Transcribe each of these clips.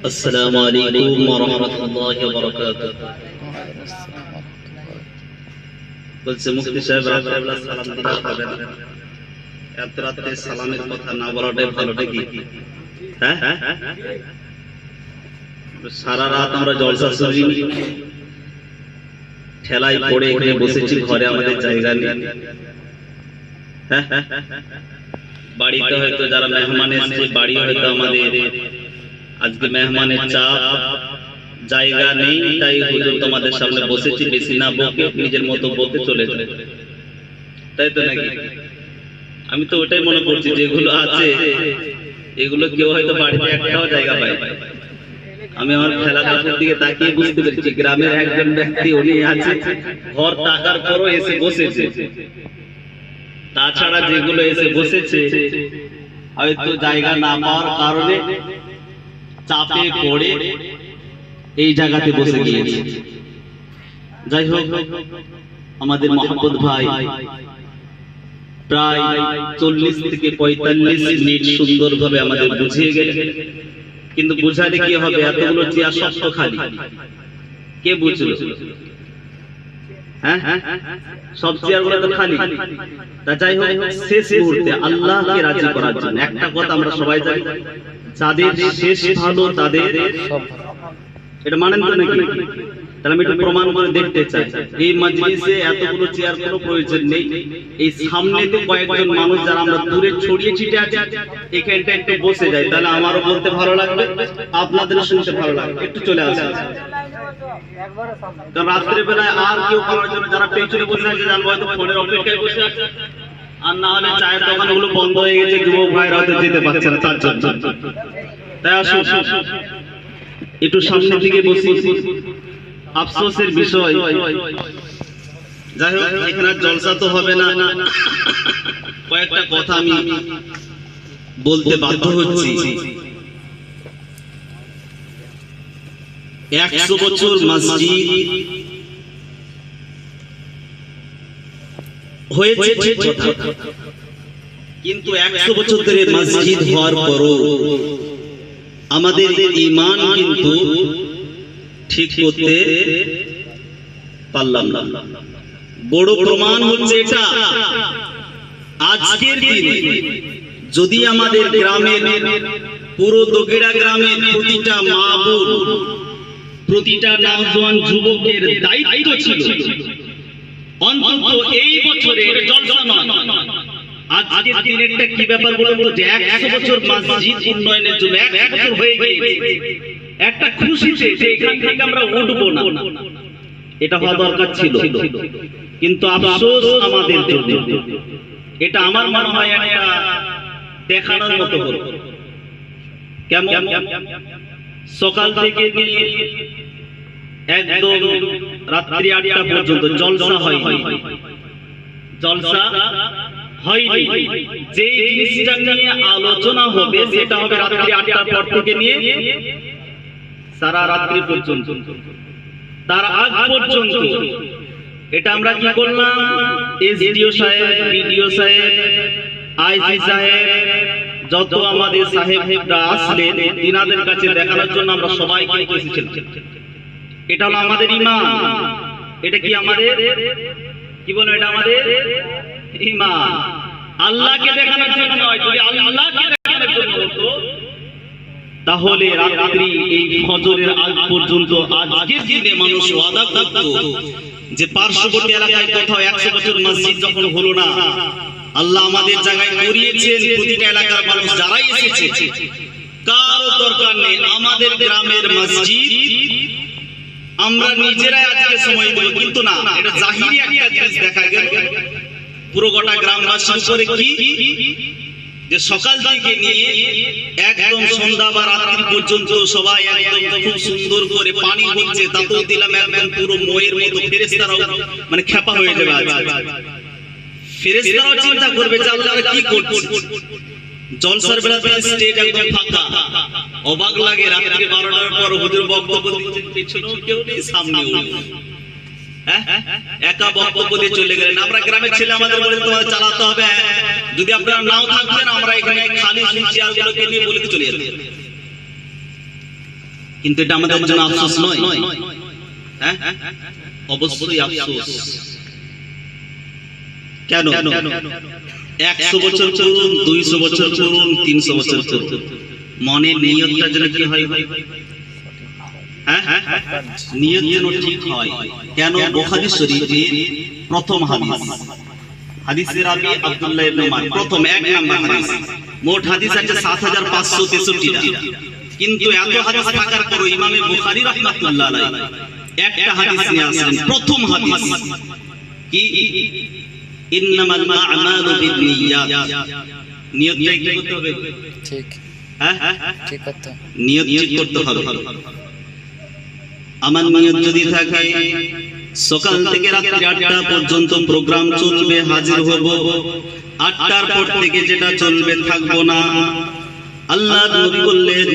আসসালামু আলাইকুম ওয়া রাহমাতুল্লাহি ওয়া বারাকাতুহু। বলছে মুফতি সাহেব রাত্রেবেলা সালাম দিতে হবে না, এত রাতে সালামের কথা না বলাটাই ভালো নাকি? হ্যাঁ, সারা রাত আমরা জলসা শুনি, ঠেলায় পড়ে এখানে বসেছি, ঘরে আমাদের জায়গা নেই। হ্যাঁ, বাড়িতে হয়তো যারা মেহমান এসেছে, বাড়ি হয়তো আমাদের আজকে মেহমানের চাপ, জায়গা নেই, তাই হুজুর তোমাদের সামনে বসেছি, বেশি না বকে নিজের মতো বলতে চলে যায়, তাই তো নাকি? আমি তো ওটাই মনে করছি, যেগুলো আছে এগুলো কেউ হয়তো বাড়িতে একটাও জায়গা পায়। আমি আমার খেলাধুলার দিকে তাকিয়ে বুঝতে পেরেছি গ্রামের একজন ব্যক্তি উনি আছে, ঘর টাকার পরও এসে বসেছে, তাছাড়া যেগুলো এসে বসেছে হয়তো জায়গা না পাওয়ার কারণে চাপে পড়ে এই জায়গাতে বসে গিয়েছে। যাই হোক, আমাদের মোহাম্মদ ভাই প্রায় 40 থেকে 45 মিনিট সুন্দরভাবে আমাদের বুঝিয়ে গেলেন, কিন্তু বুঝালে কি হবে? এতগুলো চেয়ার শক্ত খালি, কে বুঝলো? হ্যাঁ, সব চেয়ারগুলো তো খালি। তা যাই হোক, শেষ মুহূর্তে আল্লাহকে রাজি করার জন্য একটা কথা আমরা সবাই জানি, যাদের শেষ ভালো তাদের সব, এটা মানেন তো নাকি? তাহলে আমি একটু প্রমাণ করে দেখতে চাই। এই মজলিসে এতগুলো চেয়ার কোনো প্রয়োজন নেই, এই সামনে তো কয়েকজন মানুষ যারা আমরা দূরে ছড়িয়ে ছিটে আছি, এখানটা একটু বসে যাই, তাহলে আমারও বলতে ভালো লাগবে, আপনাদেরও শুনতে ভালো লাগবে। একটু চলে আসুন, কারণ রাত্রে বেলায় আর কেউ করার জন্য যারা পেছনে বসে আছে জানবো হয়তো ফোনের অপেক্ষায় বসে আছে, আর না হলে চায়ের দোকানগুলো বন্ধ হয়ে গেছে, যুবক ভাইরা হয়তো যেতে পারছে না তার জন্য। তাই আসুন একটু সামনের দিকে বসি। আফসোসের বিষয়, যাই হোক, এখানে জলসা তো হবে না, কয়েকটা কথা আমি বলতে বাধ্য হচ্ছি। 100 বছর মসজিদ হয়েছে ঠিক কথা, কিন্তু 100 বছর ধরে মসজিদ হওয়ার পরও আমাদের ঈমান কিন্তু ঠিক করতে পারলাম না। বড় প্রমাণ হচ্ছে এটা, আজকের দিনে যদি আমাদের গ্রামের, পুরো দগিড়া গ্রামের প্রতিটা মা বোন, প্রতিটা নওজোয়ান যুবকের দায়িত্ব ছিল অন্তত এই বছরে জলসা নয়, আজকের দিনেরটা কি ব্যাপার বলুন তো, যে 100 বছর মসজিদ উন্নয়নের জন্য 100 বছর হয়ে গিয়েছে, একটা খুশিতে যে এখান থেকে আমরা উঠবো না, এটা হওয়া দরকার ছিল, কিন্তু আফসোস আমাদের জন্য। এটা আমার মনে হয় একটা দেখানোর মতো হলো। কেমন? সকাল থেকে নিয়ে একদম রাত্রি 8টা পর্যন্ত জলসা হয়, জলসা হয়নি। যে জিনিসটা নিয়ে আলোচনা হবে সেটা হবে রাত্রি 8টার পর থেকে নিয়ে সারা রাত্রি পর্যন্ত, তার আগ পর্যন্ত। এটা আমরা কি করলাম? এসডিও সাহেব, বিডিও সাহেব, আইসি সাহেব, যত আমাদের সাহেবরা আসলেন তিনাদের কাছে দেখানোর জন্য আমরা সবাই কিন্তু এসেছিলাম। এটা হলো আমাদের ঈমান। এটা কি আমাদের, কি বলো, এটা আমাদের ঈমান। আল্লাহকে দেখানোর জন্য নয়, যদি আল্লাহকে দেখানোর জন্য হতো তাহলে রাত্রি এই ফজরের আগ পর্যন্ত আজকের দিনে মানুষ ওয়াদা করত যে পার্শ্ববর্তী এলাকায় কোথাও 100 বছর মসজিদ যখন হলো না, আল্লাহ আমাদের জায়গায় করিয়েছেন, প্রতিটা এলাকার মানুষ যারাই এসেছে কারো দরকার নেই, আমাদের গ্রামের মসজিদ আমরা নিজেরাই আজকে সময় দেব। কিন্তু না, এটা জাহিরি একটা জিনিস দেখা গেল পুরো গোটা গ্রামবাসীর উপরে, কি যে সকাল থেকে নিয়ে একদম সন্ধ্যা বা রাত্রি পর্যন্ত সবাই একদম খুব সুন্দর করে পানি হচ্ছে, তাতেও দিলাম একদম পুরো ময়ের মতো। ফেরেশতারাও মানে খেপা হয়ে যাবে, ফেরেশতারাও চিন্তা করবে যে আল্লাহ কি করছে। জলসার বেলাতে স্টেজ একদম ফাঁকা, অবাক লাগে। রাত্রি 12টার পর হুজুর বক্তব্য দিচ্ছেন, পেছনেও কেউ নেই, সামনেও নেই। একা বক্তব্য দিয়ে চলে গেলেন। আমরা গ্রামের ছেলে, আমাদের বলে তোমাদের চালাতে হবে, যদি আপনারা নাও থাকতেন আমরা এখানে খালি চেয়ারগুলোকে নিয়ে বলে চলে যেতাম। কিন্তু এটা আমাদের জন্য আফসোস নয়? অবশ্যই আফসোস। কেন? 100 বছর চলুন, 200 বছর চলুন, 300 বছর চলুন, মনের নিয়তটা যেন কি হয়, নিয়ত যেন ঠিক হয়। কেন? বুখারী শরীফের প্রথম হাদিস, হাদিসের রাবি আব্দুল্লাহ ইবনে উমর, প্রথম 1 নাম্বার হাদিস। মোট হাদিস আছে 7563টা, কিন্তু এত হাদিস থাকার পর ইমামে বুখারী রাহমাতুল্লাহ আলাইহি একটা হাদিস নিয়ে আসেন, প্রথম হাদিস কি? ইন্নামাল আ'মালু বিন্নিয়াত। নিয়তটা কি করতে হবে? ঠিক, ঠিক করতে হবে, নিয়ত ঠিক করতে হবে। আমার নিয়ত যদি থাকে সকাল থেকে রাত্রি 8টা পর্যন্ত প্রোগ্রাম চলবে, হাজির হব, 8টার পর থেকে যেটা চলবে থাকবো না। আল্লাহর নবী বললেন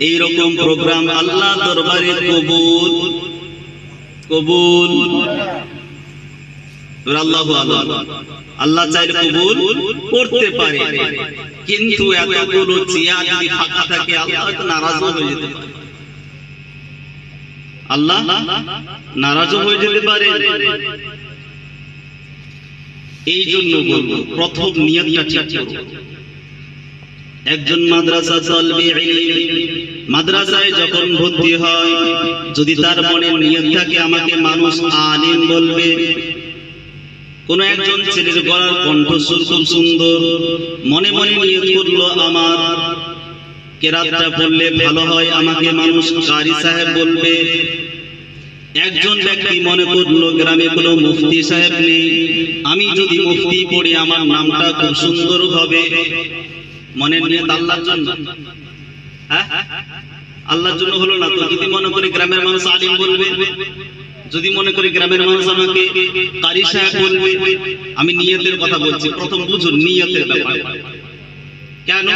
এই রকম প্রোগ্রাম আল্লাহর দরবারে কবুল কবুল। আল্লাহু আকবার। আল্লাহ চাইলে কবুল করতে পারে, কিন্তু এতগুলো চেয়ার যদি ফাঁকা থাকে আল্লাহ হয়তো নারাজ হয়ে যেতে পারে, আল্লাহ নারাজ হয়ে যেতে পারে। এই জন্য বলবো প্রথম নিয়তটা ঠিক করো। একজন মাদ্রাসা তালবে ইলম, মাদ্রাসায় যখন ভর্তি হয় যদি তার মনে নিয়ত থাকে আমাকে মানুষ আলিম বলবে, কোন একজন ছেলের গলার কণ্ঠস্বর খুব সুন্দর, মনে মনে নিয়ত করলো আমার কেরাতটা পড়লে ভালো হয়, আমাকে মানুষ কারি সাহেব বলবে। একজন ব্যক্তি মনে করলো গ্রামে কোনো মুফতি সাহেব নেই, আমি যদি মুফতি পড়ি আমার নামটা খুব সুন্দর হবে। মনের নিয়ত আল্লাহর জন্য, আল্লাহর জন্য হলো না তো। যদি মনে করে গ্রামের মানুষ আলিম বলবে, যদি মনে করি গ্রামের মানুষ আমাকে কারি সাহেব বলবে, আমি নিয়তের কথা বলছি। প্রথম বুঝুন নিয়তের ব্যাপার। কেন?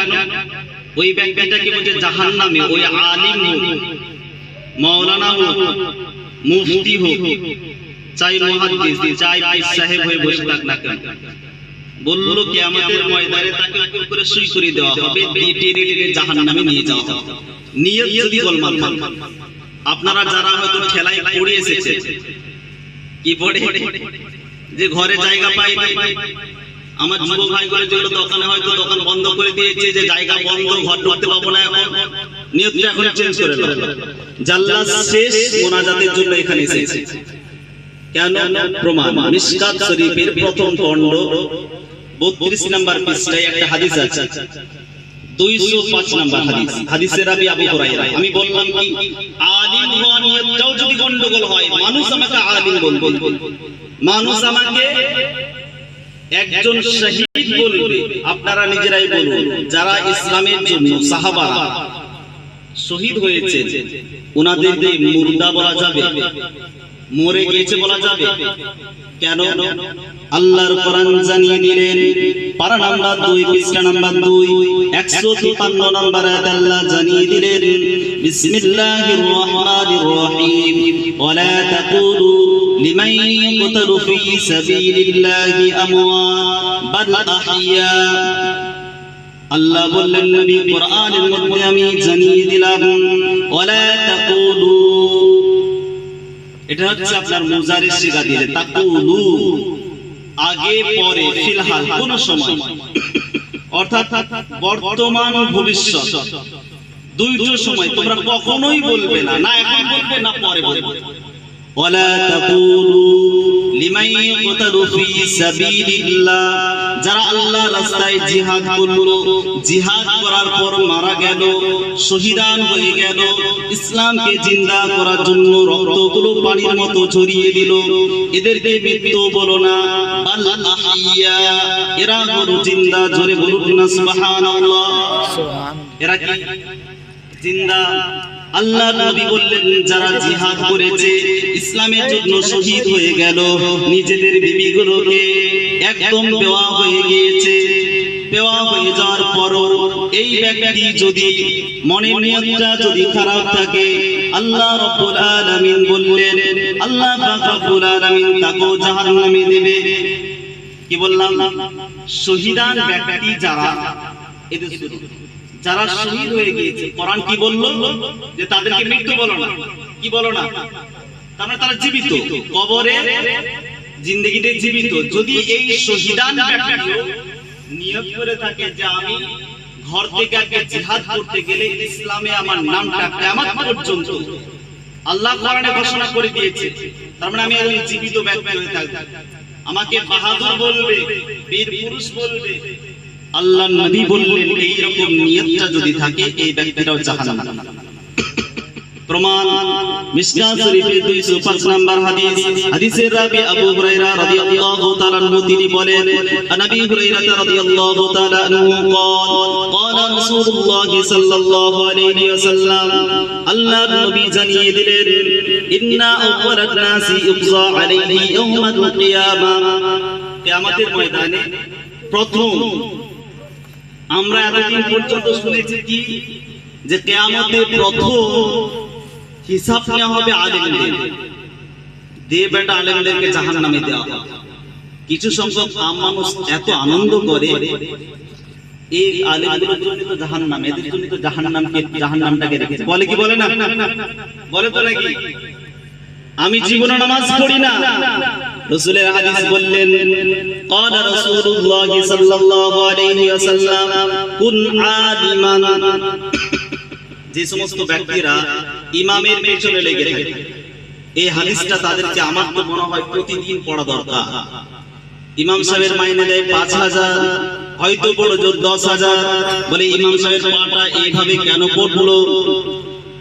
ওই ব্যক্তিটাকে বলছে জাহান্নামে, ওই আলিম হোক, মাওলানা হোক, মুফতি হোক, চাই মুহাদ্দিস, চাই পীর সাহেব হয়ে বসে থাক না কেন, বললো কিয়ামতের ময়দানে তাকে উপর করে সুই করে দেওয়া হবে, টেনে টেনে জাহান্নামে নিয়ে যাওয়া হবে। নিয়ত যদি গোলমাল থাকে। আপনারা যারা হয়তো ঠেলায় পড়ে এসেছে, কি পড়ে যে ঘরে জায়গা পাইনি, আমার যুব ভাইগুলো যেগুলো দোকানে হয়তো দোকান বন্ধ করে দিয়েছে, যে জায়গা বন্ধ, ঘর ঢুকতে পাবো না, এখন নিয়তটা এখন চেঞ্জ করে দাও। জাল্লাত শেষ মোনাজাতের জন্য এখানে এসেছে। কেন? প্রমাণ মিশকাত শরীফের প্রথম খণ্ড 32 নম্বর পৃষ্ঠায় একটা হাদিস আছে, 205 নম্বর হাদিস, হাদিসের রাবি আবু হুরায়রা। আমি বললাম কি আলিম হওয়া নিয়তটাও যদি গন্ডগোল হয়, মানুষ আমাকে আলিম বলবে, মানুষ আমাকে একজন শহীদ বলবে। আপনারা নিজেরাই বলুন, যারা ইসলামের জন্য সাহাবারা শহীদ হয়েছে ওনাদেরকে মুর্দা বলা যাবে? মরে গিয়েছে বলা যাবে? কেন? আল্লাহর কোরআন জানিয়ে দিলেন, পারা নাম্বার 2 পৃষ্ঠা নাম্বার 2 153 নম্বর আয়াতে আল্লাহ জানিয়ে দিলেন, বিসমিল্লাহির রহমানির রহিম, ওয়ালা তাকুলু লিমান ইয়াকতুলু ফি সাবিলিল্লাহি আমওয়াত বাল আহইয়া। আল্লাহ বললেন নবী কোরআনের মধ্যে আমি জানিয়ে দিলাম ওয়ালা তাকুলু, এটা হচ্ছে আপনার মুজারির সিগা দিলে, তাকুলু আগে পরে ফিলহাল কোন সময়, অর্থাৎ বর্তমান ভবিষ্যৎ দুইটো সময় তোমরা কখনোই বলবে না, না এখন বলবে না পরে বলবে। ওয়ালা তাকুলু লিমান ইয়াকতুলু ফি সাবিলিল্লাহ, যারা আল্লাহর রাস্তায় জিহাদ করলো, জিহাদ করার পর মারা গেল, শহীদান হয়ে গেল, ইসলামকে জিন্দা করার জন্য রক্তগুলো পানির মতো ঝরিয়ে দিল, এদেরকে মৃত্যু বলো না, বাল আহইয়া, এরা হলো জিন্দা। জোরে বলুন না সুবহানাল্লাহ। এরা কি জিন্দা? আল্লাহর নবী বললেন যারা জিহাদ করেছে, ইসলামের জন্য শহীদ হয়ে গেল, নিজেদের বিবিগুলোকে একদম বেওয়া হয়ে গিয়েছে, দেওয়া হয়ে যাওয়ার পরও এই ব্যক্তি যদি মনের নিয়তটা যদি খারাপ থাকে, আল্লাহ রাব্বুল আলামিন বললেন, আল্লাহ পাক রাব্বুল আলামিন তাকে জাহান্নামে দেবে। কি বললাম? শহীদান ব্যক্তি যারা, এদের যারা শহীদ হয়ে গিয়েছে, কোরআন কি বললো? যে তাদেরকে মৃত্যু বলো না। কি বলো না? তার মানে তারা জীবিত, কবরে জিন্দেগিতে জীবিত। যদি এই শহীদান ব্যক্তি নিয়ত করে থাকে যে আমি ঘর থেকে আগে জিহাদ করতে গেলে ইসলামে আমার নামটা কিয়ামত পর্যন্ত আল্লাহ কোরআনে ঘোষণা করে দিয়েছে, তার মানে আমি একজন জীবিত ব্যক্তি হয়ে থাকব, আমাকে বাহাদুর বলবে, বীর পুরুষ বলবে। আল্লাহর নবী বললেন এই রকম নিয়তটা যদি থাকে এই ব্যক্তিটাও জাহান্নামী। প্রমাণ মিশকাত শরীফের 205 নম্বর হাদিস, হাদিসের রাবি আবু হুরায়রা রাদিয়াল্লাহু তাআলা আনহু তিনি বলেন, নবী হুরায়রা রাদিয়াল্লাহু তাআলা আনহু قال رسول الله সাল্লাল্লাহু আলাইহি ওয়াসাল্লাম, আল্লাহর নবী জানিয়ে দিলেন, ইন্না আউওয়ালান নাসি ইউযা আলাইহি ইয়াউমাল কিয়ামাহ, কিয়ামতের ময়দানে প্রথম আমরা এতদিন পর্যন্ত শুনেছি কি, যে কিয়ামতে প্রথম হিসাব নেওয়া হবে আলেমদের, দিয়ে বেটা আলেমদেরকে জাহান্নামে দেওয়া হবে। কিছু সংখ্যক আম মানুষ এত আনন্দ করে এই আলেমগুলোর জন্য তো জাহান্নাম, এদের জন্য তো জাহান্নামটাকে রেখেছে, বলে কি বলে না? বলে তো নাকি? আমি জীবনে নামাজ পড়ি না, রাসূলের হাদিস বললেন, قال رسول الله صلى الله عليه وسلم كن عالما, যে সমস্ত ব্যক্তিরা ইমামের পেছনে লেগে থাকে, এই হাদিসটা তাদেরকে আমার তো মনে হয় প্রতিদিন পড়া দরকার। ইমাম সাহেবের মাইনে দেয় 5000, হয়তো বড় জোর 10000, বলে ইমাম সাহেবের পাটা এইভাবে কেন পড়লো,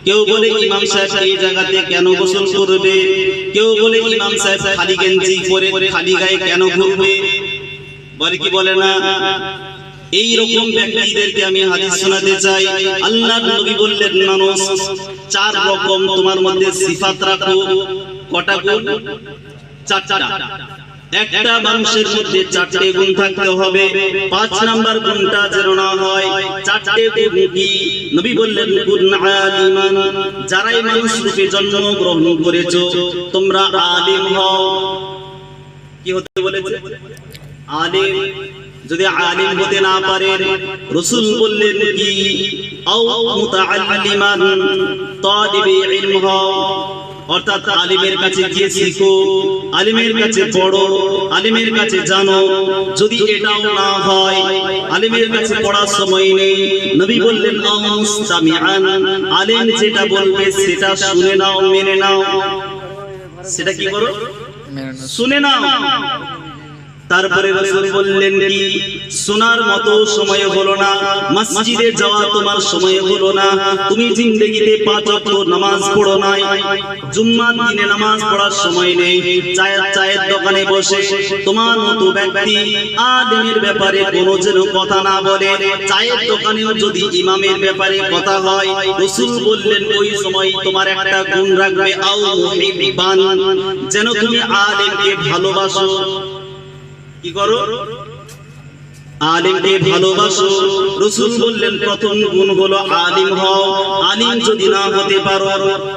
কেউ বলে ইমাম সাহেব এই জায়গাতে কেন গোসল করবে, কেউ বলে ইমাম সাহেব খালি গেঞ্জি পরে খালি গায়ে কেন ঘুরবে, বলে কি বলে না? এই রকম ব্যক্তিদেরকে আমি হাদিস শোনাতে চাই। আল্লাহর নবী বললেন, মানুষ 4 রকম তোমার মধ্যে সিফাত রাখো। কটা গুণ? 4টা। একটা মানুষের মধ্যে 4টে গুণ থাকতে হবে। 5 নাম্বার গুণটা যেন না হয় 4টে গুণ কি? নবী বললেন, কুন আলিমান, যারাই মানুষ রূপে জন্মগ্রহণ করেছো তোমরা আলিম হও। কি হতে বলেছে? আলিম। যদি আলিম হতে না পারেন, রাসূল বললেন কি, আও মুতাআল্লিমান, তালিবে ইলম হও, অর্থাৎ আলিমের কাছে গিয়ে শিখো, আলিমের কাছে পড়ো, আলিমের কাছে জানো। যদি এটাও না হয়, আলিমের কাছে পড়ার সময় নেই, নবী বললেন, আও মুস্তামিআন, আলিম যেটা বলবে সেটা শুনে নাও, মেনে নাও। সেটা কি করো? শুনে নাও। তারপরে রাসূল বললেন কি, শোনার মতো সময় হলো না, মসজিদে যাওয়া তোমার সময় হলো না, তুমি জিন্দেগিতে 5 ওয়াক্ত নামাজ পড়ো নাই, জুম্মার দিনে নামাজ পড়ার সময় নেই, চায়ের দোকানে বসে তোমার মতো ব্যক্তি আলিমের ব্যাপারে কোনো যেন কথা না বলে। চায়ের দোকানেও যদি ইমামের ব্যাপারে কথা হয়, রাসূল বললেন ওই সময় তোমার একটা গুণ রাখবে, আও মুহিব্বান, যেন তুমি আলিমকে ভালোবাসো। কি করো? আলিমকে ভালোবাসো। রাসূল বললেন প্রথম গুণ হলো আলিম হও। আলিম যদি না হতে পারো,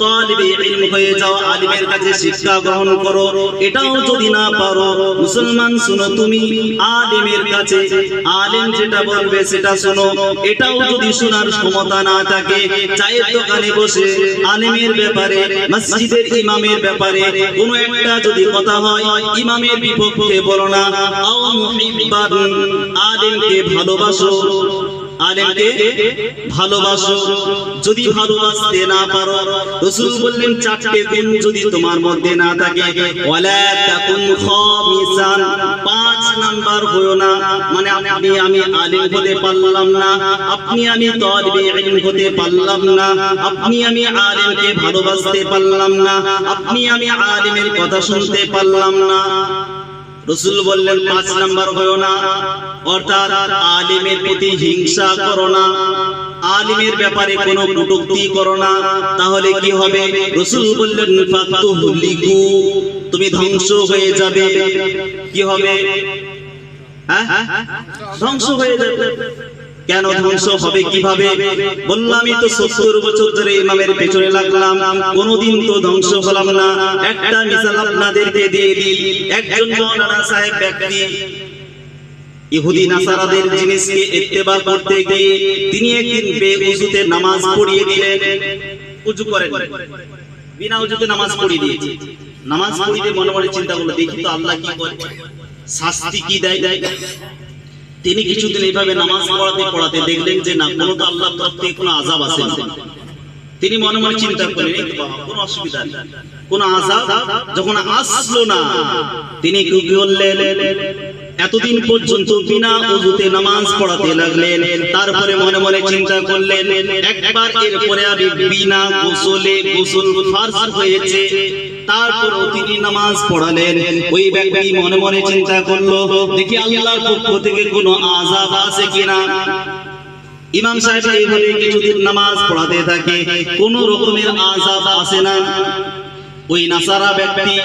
তালিবে ইলম হয়ে যাও, আলিমের কাছে শিক্ষা গ্রহণ করো। এটাও যদি না পারো, মুসলমান শোনো, তুমি আলিমের কাছে আলিম যেটা বলবে সেটা শোনো। এটাও যদি শোনার ক্ষমতা না থাকে, চায়ের দোকানে বসে আলিমের ব্যাপারে, মসজিদের ইমামের ব্যাপারে কোনো একটা যদি কথা হয়, ইমামের বিপক্ষে বলো না। আও মুহিব্বান, আলিমকে ভালোবাসো, আলিমকে ভালোবাসো। যদি ভালোবাসতে না পারো, রাসূল বললেন 4টে গুণ যদি তোমার মধ্যে না থাকে, ওয়ালা তাকুন খামিসান, 5 নাম্বার হয়ো না। মানে আপনি আমি আলিম হতে পারলাম না, আপনি আমি তালিবে ইলম হতে পারলাম না, আপনি আমি আলিমকে ভালোবাসতে পারলাম না, আপনি আমি আলিমের কথা শুনতে পারলাম না। রাসূল বললেন 5 নাম্বার হয়ো না, অর্থাৎ আলিমের প্রতি হিংসা করো না, আলিমের ব্যাপারে কোনো কটূক্তি করো না। তাহলে কি হবে? রাসূল বললেন ফাতুহলিকু, তুমি ধ্বংস হয়ে যাবে। কি হবে? ধ্বংস হয়ে যাবে। কেন ধ্বংস হবে, কিভাবে? বললামই তো 70 বছর ধরে ইমামের পেছনে লাগলাম, কোনোদিন তো ধ্বংস হলাম না। একটা মিসাল আপনাদেরকে দিয়ে দিই। একজন মাওলানা সাহেব ব্যক্তি ইহুদি নাসারাদের জিনিসকে ইত্তেবা করতে গিয়ে তিনি একদিন বেউজুতে নামাজ পড়িয়ে দিলেন। উজু করেন, বিনা উজুতে নামাজ পড়িয়ে দিয়েছে। নামাজ পড়িয়ে মনে মনে চিন্তা করলো, দেখি তো আল্লাহ কি করে, শাস্তি কি দেয়। তিনি কিছুদিন এইভাবে নামাজ পড়াতে দেখলেন যে না, কোনো তো আল্লাহর তরফ থেকে কোনো আযাব আসে না। তিনি মনে মনে চিন্তা করলেন, কোনো অসুবিধা নেই, কোনো আযাব যখন আসলো না, তিনি কি করলেন, এতদিন পর্যন্ত বিনা ওযুতে নামাজ পড়াতে লাগলেন। তারপরে মনে মনে চিন্তা করলেন, একবার এরপরে আমি বিনা গোসলে, গোসল ফরজ হয়েছে, তারপরও তিনি নামাজ পড়ালেন। ওই ব্যক্তি মনে মনে চিন্তা করলো, দেখি আল্লাহর পক্ষ থেকে কোনো আযাব আছে কিনা। ইমাম সাহেব এইভাবে কিছুদিন নামাজ পড়াতে থাকে, কোনো রকমের আযাব আসে না। ওই নাসারা ব্যক্তি